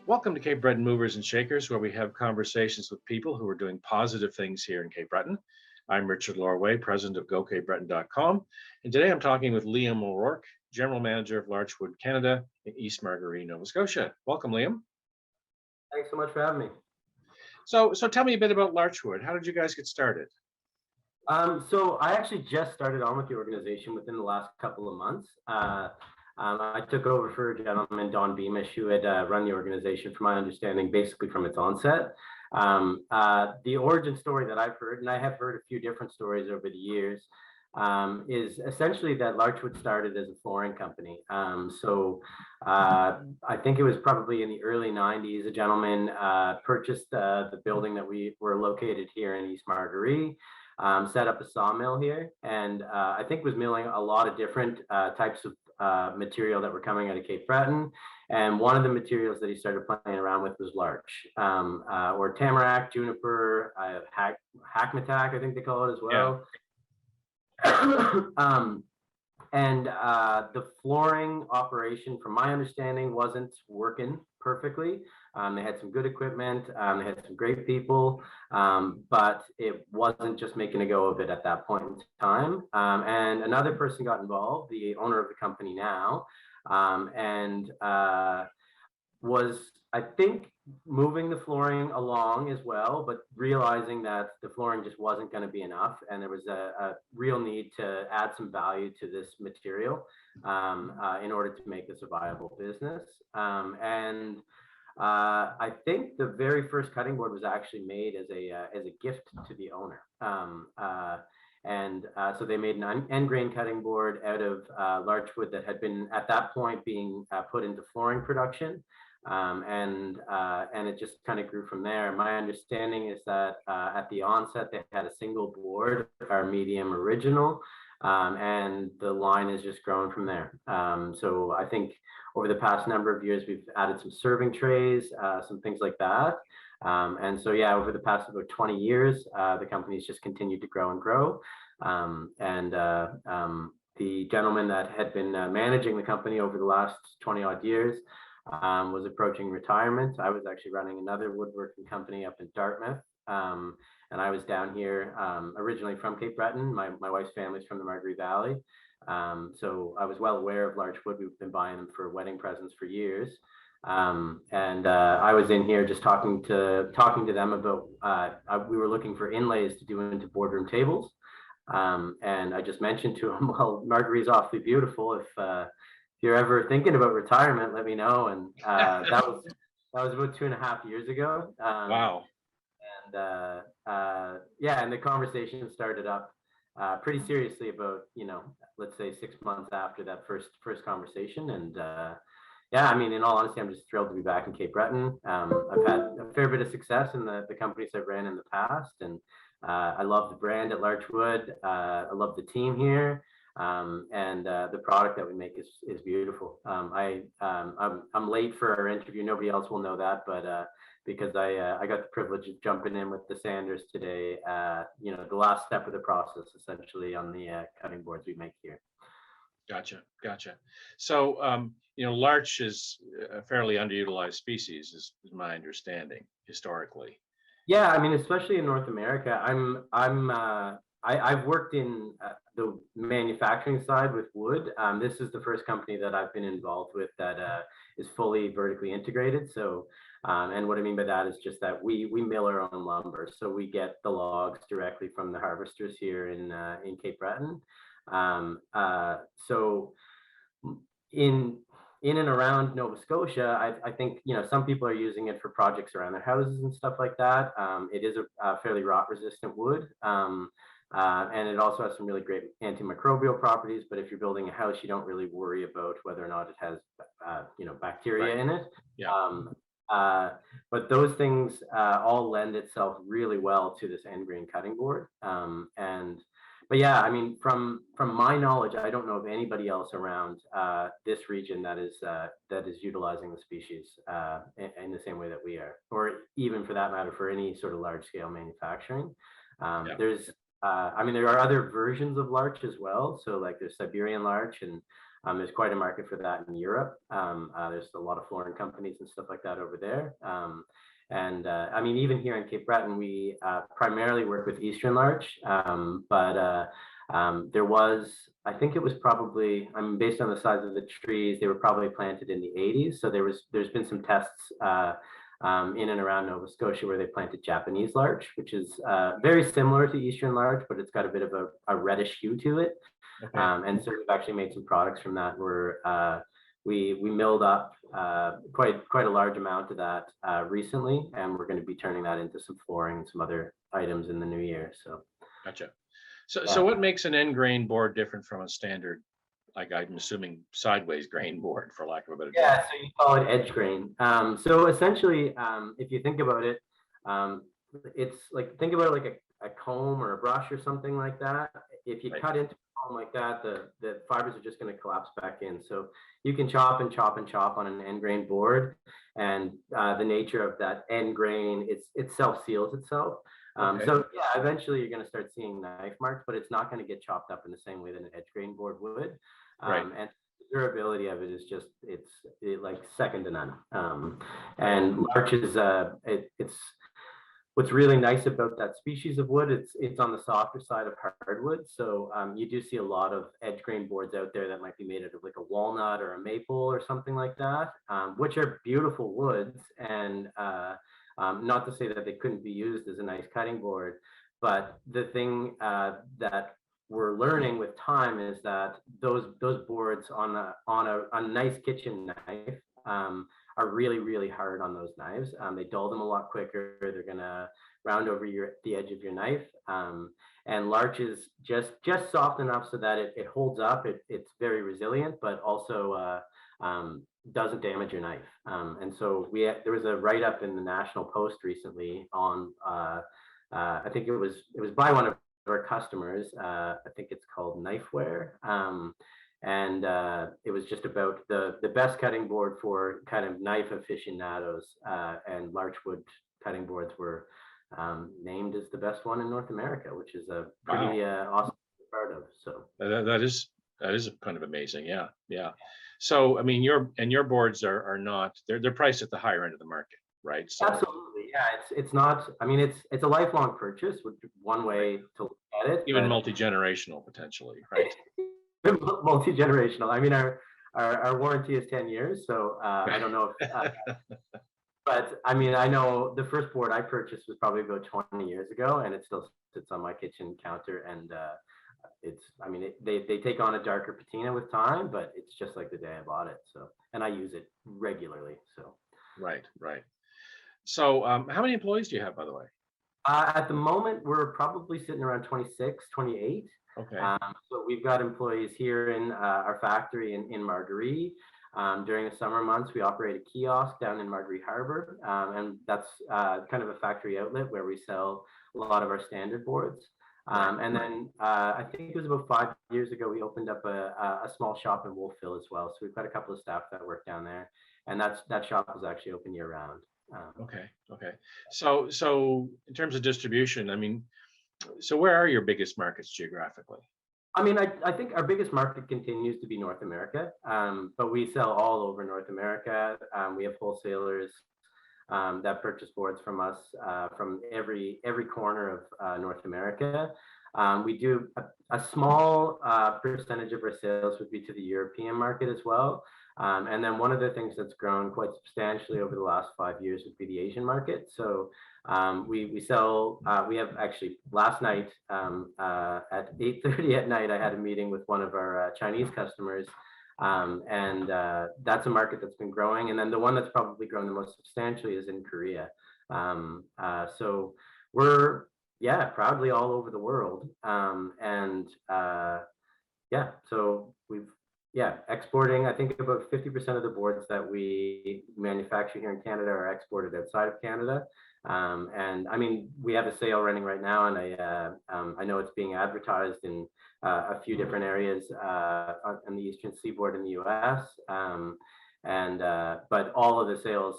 Welcome to Cape Breton Movers and Shakers, where we have conversations with people who are doing positive things here in Cape Breton. I'm Richard Lorway, president of goCapeBreton.com, and today I'm talking with Liam O'Rourke, general manager of Larchwood Canada in East Margaree, Nova Scotia. Welcome, Liam. Thanks so much for having me. So tell me a bit about Larchwood. How did you guys get started? So I actually just started on with the organization within the last couple of months. I took over for a gentleman, Don Beamish, who had run the organization, from my understanding, basically from its onset. The origin story that I've heard, and I have heard a few different stories over the years, is essentially that Larchwood started as a flooring company. I think it was probably in the early 90s, a gentleman purchased the building that we were located here in East Margaree, set up a sawmill here, and I think was milling a lot of different types of material that were coming out of Cape Breton. And one of the materials that he started playing around with was larch, or tamarack, juniper, hackmatack, I think they call it as well. Yeah. And the flooring operation, from my understanding, wasn't working perfectly. They had some good equipment, they had some great people, but it wasn't just making a go of it at that point in time. And another person got involved, the owner of the company now, and was, I think, moving the flooring along as well, but realizing that the flooring just wasn't going to be enough, and there was a real need to add some value to this material in order to make this a viable business. I think the very first cutting board was actually made as a gift to the owner. So they made an end grain cutting board out of larchwood that had been at that point being put into flooring production. And it just kind of grew from there. My understanding is that at the onset they had a single board, our medium original, and the line has just grown from there. So I think over the past number of years we've added some serving trays, some things like that. And so yeah, over the past about 20 years, the company's just continued to grow and grow. The gentleman that had been managing the company over the last 20 odd years was approaching retirement. I was actually running another woodworking company up in Dartmouth, and I was down here originally from Cape Breton. My wife's family's from the Margaree Valley, so I was well aware of larchwood. We've been buying them for wedding presents for years, and I was in here just talking to them about we were looking for inlays to do into boardroom tables, and I just mentioned to them, well, Margaree's awfully beautiful. If you're ever thinking about retirement, let me know. And that was about 2.5 years ago. Wow. And yeah, and the conversation started up pretty seriously about, let's say 6 months after that first conversation. And yeah, I mean, in all honesty, I'm just thrilled to be back in Cape Breton. I've had a fair bit of success in the companies I've ran in the past, and I love the brand at Larchwood. I love the team here. And the product that we make is beautiful. I'm late for our interview. Nobody else will know that, but because I got the privilege of jumping in with the sanders today, the last step of the process, essentially, on the cutting boards we make here. Gotcha. So, larch is a fairly underutilized species, is my understanding historically. Yeah, I mean, especially in North America, I've worked in the manufacturing side with wood. This is the first company that I've been involved with that is fully vertically integrated. So, and what I mean by that is just that we mill our own lumber. So we get the logs directly from the harvesters here in Cape Breton. So in and around Nova Scotia, I think, some people are using it for projects around their houses and stuff like that. It is a fairly rot resistant wood. And it also has some really great antimicrobial properties. But if you're building a house, you don't really worry about whether or not it has, bacteria in it. Yeah. But those things all lend itself really well to this end grain cutting board. But yeah, I mean, from my knowledge, I don't know of anybody else around this region that is utilizing the species in the same way that we are, or even for that matter, for any sort of large scale manufacturing. Yeah. I mean, there are other versions of larch as well. So like there's Siberian larch, and there's quite a market for that in Europe. There's a lot of foreign companies and stuff like that over there. I mean, even here in Cape Breton, we primarily work with Eastern larch, there was, I think it was probably, I mean, based on the size of the trees, they were probably planted in the 80s. So there's been some tests in and around Nova Scotia where they planted Japanese larch, which is very similar to Eastern larch, but it's got a bit of a reddish hue to it. Okay. And so we've actually made some products from that where we milled up quite a large amount of that recently, and we're going to be turning that into some flooring and some other items in the new year. So Gotcha. So what makes an end grain board different from a standard, like I'm assuming sideways grain board, for lack of a better term? yeah, so you call it edge grain. So essentially, if you think about it, it's like, think about it like a comb or a brush or something like that. If you Right. cut into a comb like that, the fibers are just going to collapse back in. So you can chop and chop and chop on an end grain board, and the nature of that end grain, it self seals itself. Okay. So yeah, eventually you're going to start seeing knife marks, but it's not going to get chopped up in the same way that an edge grain board would. Right. And the durability of it is just it's like second to none. And larch is it's what's really nice about that species of wood. It's on the softer side of hardwood, so you do see a lot of edge grain boards out there that might be made out of like a walnut or a maple or something like that, which are beautiful woods, and not to say that they couldn't be used as a nice cutting board, but the thing that we're learning with time is that those boards on a nice kitchen knife are really, really hard on those knives. They dull them a lot quicker. They're gonna round over the edge of your knife. And larch is just soft enough so that it holds up. It's very resilient, but also doesn't damage your knife. And so there was a write-up in the National Post recently on I think it was by one of our customers. I think it's called Knifeware. And it was just about the best cutting board for kind of knife aficionados, and larch wood cutting boards were named as the best one in North America, which is a pretty awesome part of. So that is kind of amazing. Yeah, yeah. So I mean, your boards are not, they're priced at the higher end of the market, right? So absolutely, yeah. It's not. I mean, it's a lifelong purchase, which is one way to look at it. even multi-generational potentially, right? Multi-generational. I mean, our warranty is 10 years, so I don't know if but I mean, I know the first board I purchased was probably about 20 years ago, and it still sits on my kitchen counter. And I mean, they take on a darker patina with time, but it's just like the day I bought it. So, and I use it regularly. So, Right. So how many employees do you have, by the way? at the moment, we're probably sitting around 26, 28. Okay. So we've got employees here in our factory in Margaree. During the summer months, we operate a kiosk down in Margaree Harbor, and that's kind of a factory outlet where we sell a lot of our standard boards. And then I think it was about 5 years ago, we opened up a small shop in Wolfville as well. So we've got a couple of staff that work down there, and that shop is actually open year round. Okay. So in terms of distribution, I mean, so where are your biggest markets geographically? I mean, I think our biggest market continues to be North America, but we sell all over North America. We have wholesalers that purchase boards from us from every corner of North America. We do a small percentage of our sales would be to the European market as well. And then one of the things that's grown quite substantially over the last 5 years would be the Asian market. So we sell, we have actually last night at 8:30 at night, I had a meeting with one of our Chinese customers. And that's a market that's been growing. And then the one that's probably grown the most substantially is in Korea. So we're, proudly all over the world. So we've, exporting, I think about 50% of the boards that we manufacture here in Canada are exported outside of Canada. And I mean, we have a sale running right now, and I know it's being advertised in a few different areas on the Eastern Seaboard in the US. and but all of the sales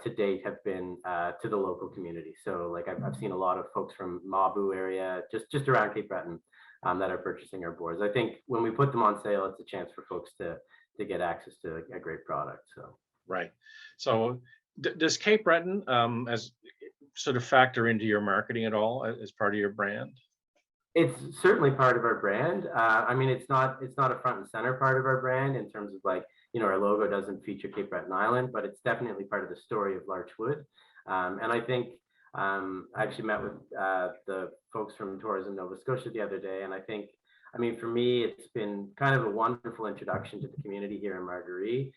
to date have been to the local community. So like I've seen a lot of folks from Mabu area, just around Cape Breton, that are purchasing our boards. I think when we put them on sale, it's a chance for folks to get access to a great product. So Right. So does Cape Breton as sort of factor into your marketing at all as part of your brand? it's certainly part of our brand. I mean, it's not a front and center part of our brand in terms of like, our logo doesn't feature Cape Breton Island, but it's definitely part of the story of Larch Wood. And I think I actually met with the folks from Tourism Nova Scotia the other day, and I think, I mean, for me, it's been kind of a wonderful introduction to the community here in Margaree.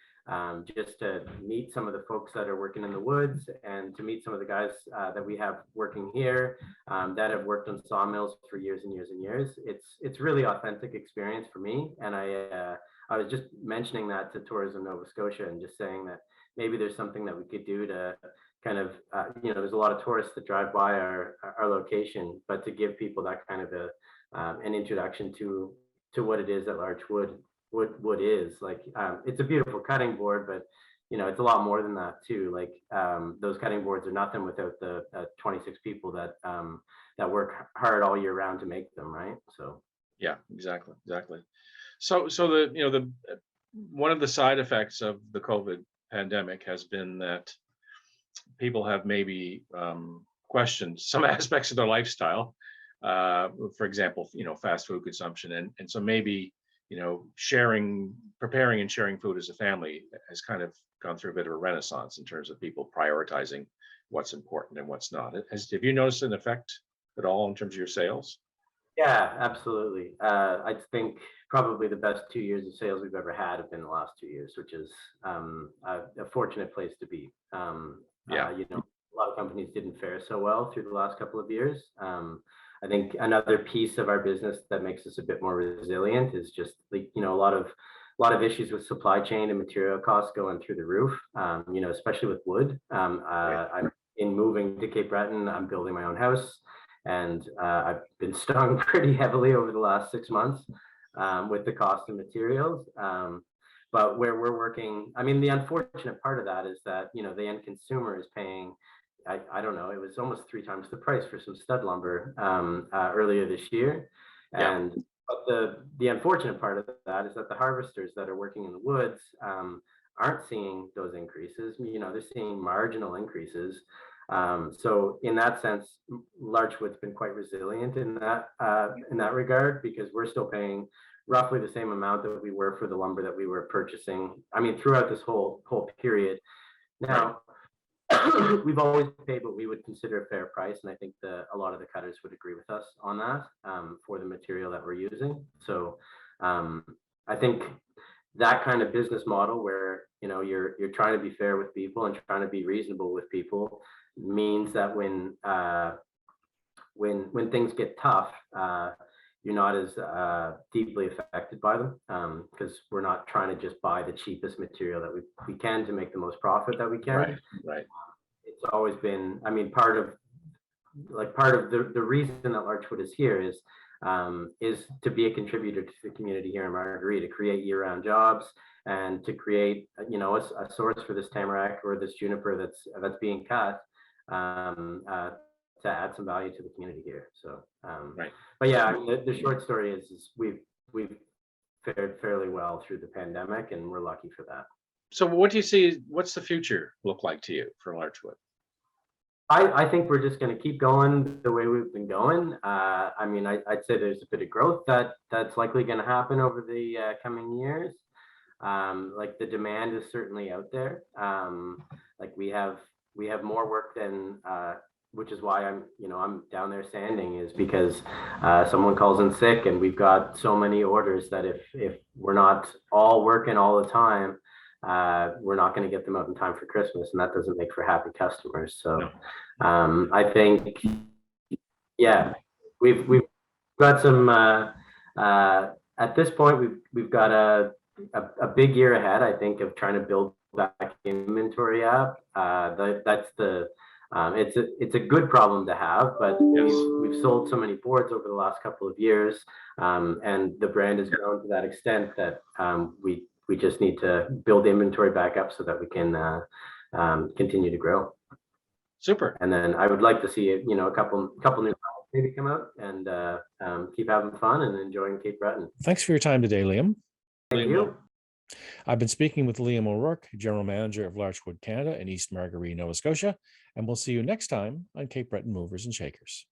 Just to meet some of the folks that are working in the woods, and to meet some of the guys that we have working here that have worked on sawmills for years and years and years. It's really authentic experience for me, and I was just mentioning that to Tourism Nova Scotia and just saying that maybe there's something that we could do to kind of there's a lot of tourists that drive by our location, but to give people that kind of an introduction to what it is that Larch Wood is like. It's a beautiful cutting board, but it's a lot more than that too. Like those cutting boards are nothing without the 26 people that work hard all year round to make them, right? So Yeah, exactly. So the one of the side effects of the COVID pandemic has been that people have maybe questioned some aspects of their lifestyle. For example, fast food consumption, and so maybe preparing and sharing food as a family has kind of gone through a bit of a renaissance in terms of people prioritizing what's important and what's not. Have you noticed an effect at all in terms of your sales? yeah, absolutely. I think probably the best 2 years of sales we've ever had have been the last 2 years, which is a fortunate place to be. Yeah, A lot of companies didn't fare so well through the last couple of years. I think another piece of our business that makes us a bit more resilient is just like, a lot of issues with supply chain and material costs going through the roof. Especially with wood. right. I'm in moving to Cape Breton. I'm building my own house, and I've been stung pretty heavily over the last 6 months with the cost of materials. But where we're working, I mean, the unfortunate part of that is that the end consumer is paying. I don't know. It was almost 3 times the price for some stud lumber earlier this year, Yeah, and but the unfortunate part of that is that the harvesters that are working in the woods aren't seeing those increases. They're seeing marginal increases. So in that sense, Larchwood's been quite resilient in that regard, because we're still paying roughly the same amount that we were for the lumber that we were purchasing. I mean, throughout this whole period. right. Now, we've always paid what we would consider a fair price, and I think a lot of the cutters would agree with us on that for the material that we're using. So I think that kind of business model where you're trying to be fair with people and trying to be reasonable with people means that when things get tough, you're not as deeply affected by them, because we're not trying to just buy the cheapest material that we can to make the most profit that we can. Right. It's always been, I mean, part of the reason that Larchwood is here is to be a contributor to the community here in Margaree, to create year-round jobs, and to create a source for this tamarack or this juniper that's being cut, to add some value to the community here. So Right. but yeah, I mean, the short story is we've fared fairly well through the pandemic, and we're lucky for that. So what do you see? What's the future look like to you for Larchwood? I think we're just going to keep going the way we've been going. I mean, I'd say there's a bit of growth that's likely going to happen over the coming years. Like the demand is certainly out there. Like we have more work than, which is why I'm down there sanding, is because someone calls in sick, and we've got so many orders that if we're not all working all the time, we're not going to get them out in time for Christmas, and that doesn't make for happy customers. So I think, yeah, we've got some at this point we've got a big year ahead, I think, of trying to build back inventory up. That's the it's a good problem to have, but we've sold so many boards over the last couple of years, and the brand has grown to that extent that we We just need to build inventory back up so that we can continue to grow. Super. And then I would like to see it, a couple new products maybe come out and keep having fun and enjoying Cape Breton. Thanks for your time today, Liam. Thank you. I've been speaking with Liam O'Rourke, General Manager of Larchwood Canada in East Margaree, Nova Scotia, and we'll see you next time on Cape Breton Movers and Shakers.